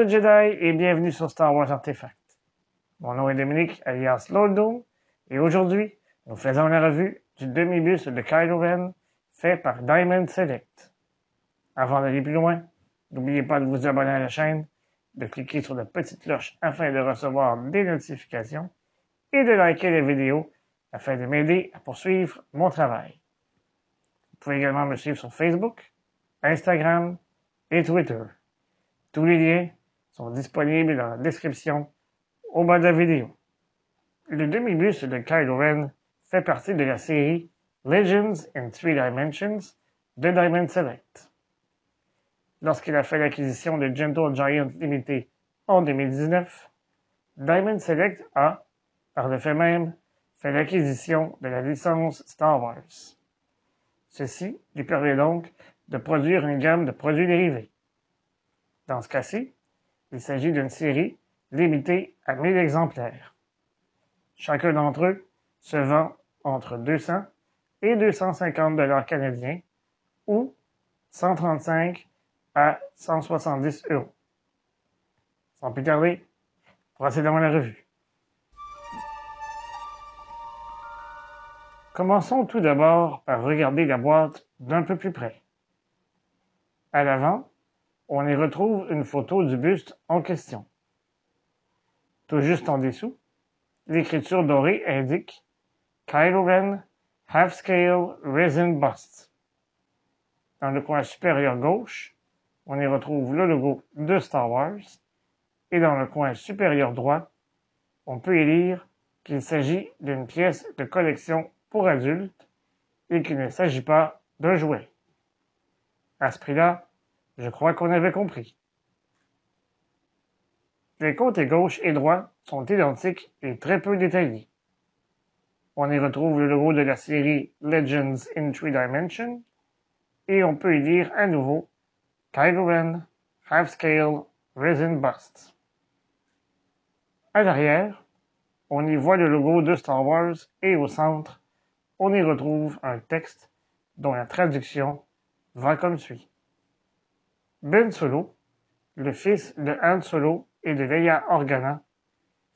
les Jedi et bienvenue sur Star Wars Artefact. Mon nom est Dominique, alias Lord Doom, et aujourd'hui, nous faisons la revue du demi-buste de Kylo Ren fait par Diamond Select. Avant d'aller plus loin, n'oubliez pas de vous abonner à la chaîne, de cliquer sur la petite cloche afin de recevoir des notifications et de liker la vidéo afin de m'aider à poursuivre mon travail. Vous pouvez également me suivre sur Facebook, Instagram et Twitter. Tous les liens sont disponibles dans la description au bas de la vidéo. Le demi-buste de Kylo Ren fait partie de la série Legends in 3 Dimensions de Diamond Select. Lorsqu'il a fait l'acquisition de Gentle Giant Limited en 2019, Diamond Select a, par le fait même, fait l'acquisition de la licence Star Wars. Ceci lui permet donc de produire une gamme de produits dérivés. Dans ce cas-ci, il s'agit d'une série limitée à 1000 exemplaires. Chacun d'entre eux se vend entre 200 et 250 $ canadiens ou 135 à 170 €. Sans plus tarder, procédons à la revue. Commençons tout d'abord par regarder la boîte d'un peu plus près. À l'avant, on y retrouve une photo du buste en question. Tout juste en dessous, l'écriture dorée indique Kylo Ren Half-Scale Resin Bust. Dans le coin supérieur gauche, on y retrouve le logo de Star Wars, et dans le coin supérieur droit, on peut y lire qu'il s'agit d'une pièce de collection pour adultes et qu'il ne s'agit pas d'un jouet. À ce prix-là, je crois qu'on avait compris. Les côtés gauche et droit sont identiques et très peu détaillés. On y retrouve le logo de la série Legends in 3 Dimensions et on peut y lire à nouveau Kylo Ren Half-Scale Resin Bust. À l'arrière, on y voit le logo de Star Wars et au centre, on y retrouve un texte dont la traduction va comme suit. Ben Solo, le fils de Han Solo et de Leia Organa,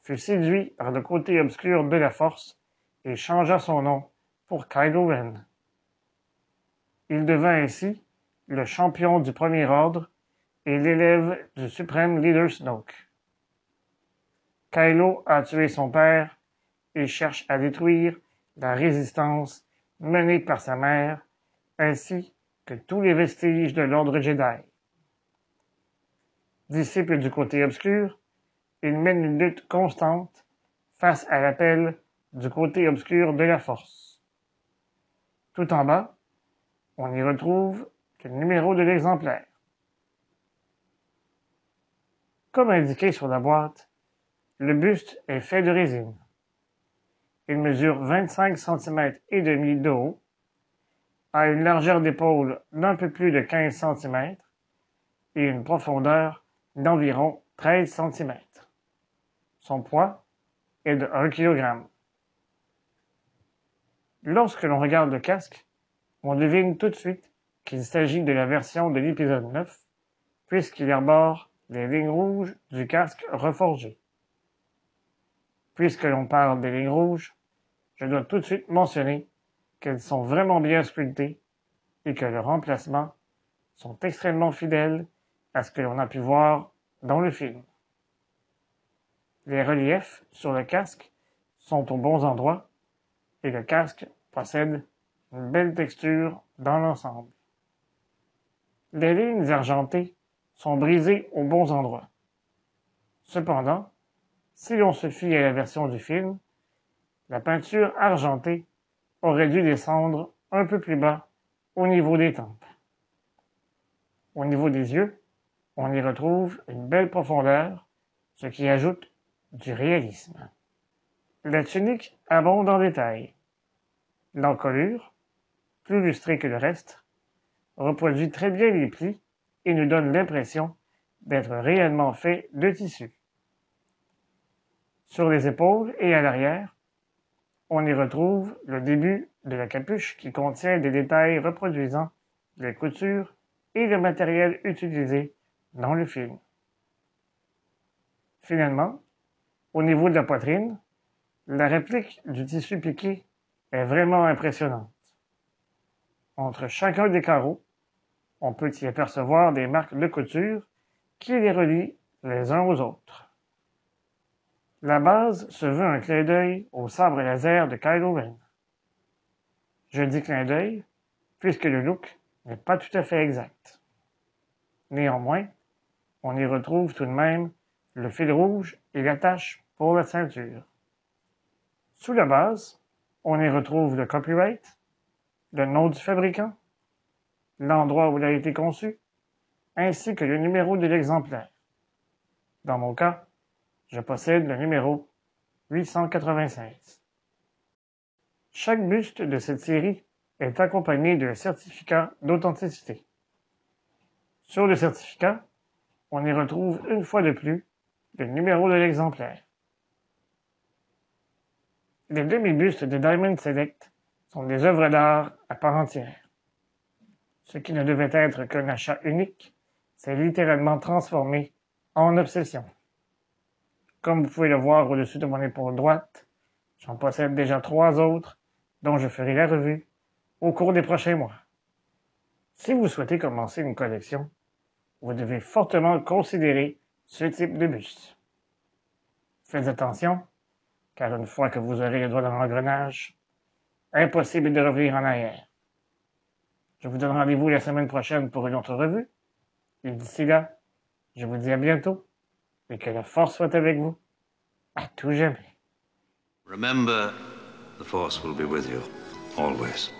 fut séduit par le côté obscur de la Force et changea son nom pour Kylo Ren. Il devint ainsi le champion du Premier Ordre et l'élève du suprême leader Snoke. Kylo a tué son père et cherche à détruire la résistance menée par sa mère, ainsi que tous les vestiges de l'ordre Jedi. Disciple du côté obscur, il mène une lutte constante face à l'appel du côté obscur de la Force. Tout en bas, on y retrouve le numéro de l'exemplaire. Comme indiqué sur la boîte, le buste est fait de résine. Il mesure 25 cm et demi de haut, a une largeur d'épaule d'un peu plus de 15 cm et une profondeur d'environ 13 cm. Son poids est de 1 kg. Lorsque l'on regarde le casque, on devine tout de suite qu'il s'agit de la version de l'épisode 9, puisqu'il arbore les lignes rouges du casque reforgé. Puisque l'on parle des lignes rouges, je dois tout de suite mentionner qu'elles sont vraiment bien sculptées et que leurs emplacements sont extrêmement fidèles à ce que l'on a pu voir dans le film. Les reliefs sur le casque sont aux bons endroits et le casque possède une belle texture dans l'ensemble. Les lignes argentées sont brisées aux bons endroits. Cependant, si l'on se fie à la version du film, la peinture argentée aurait dû descendre un peu plus bas au niveau des tempes. Au niveau des yeux, on y retrouve une belle profondeur, ce qui ajoute du réalisme. La tunique abonde en détails. L'encolure, plus lustrée que le reste, reproduit très bien les plis et nous donne l'impression d'être réellement fait de tissu. Sur les épaules et à l'arrière, on y retrouve le début de la capuche qui contient des détails reproduisant les coutures et le matériel utilisé dans le film. Finalement, au niveau de la poitrine, la réplique du tissu piqué est vraiment impressionnante. Entre chacun des carreaux, on peut y apercevoir des marques de couture qui les relient les uns aux autres. La base se veut un clin d'œil au sabre laser de Kylo Ren. Je dis clin d'œil, puisque le look n'est pas tout à fait exact. Néanmoins, on y retrouve tout de même le fil rouge et l'attache pour la ceinture. Sous la base, on y retrouve le copyright, le nom du fabricant, l'endroit où il a été conçu, ainsi que le numéro de l'exemplaire. Dans mon cas, je possède le numéro 896. Chaque buste de cette série est accompagné d'un certificat d'authenticité. Sur le certificat, on y retrouve une fois de plus le numéro de l'exemplaire. Les demi-bustes de Diamond Select sont des œuvres d'art à part entière. Ce qui ne devait être qu'un achat unique s'est littéralement transformé en obsession. Comme vous pouvez le voir au-dessus de mon épaule droite, j'en possède déjà 3 autres dont je ferai la revue au cours des prochains mois. Si vous souhaitez commencer une collection, vous devez fortement considérer ce type de buste. Faites attention, car une fois que vous aurez le doigt dans l'engrenage, impossible de revenir en arrière. Je vous donne rendez-vous la semaine prochaine pour une autre revue, et d'ici là, je vous dis à bientôt, et que la force soit avec vous, à tout jamais. Remember, the Force will be with you, always.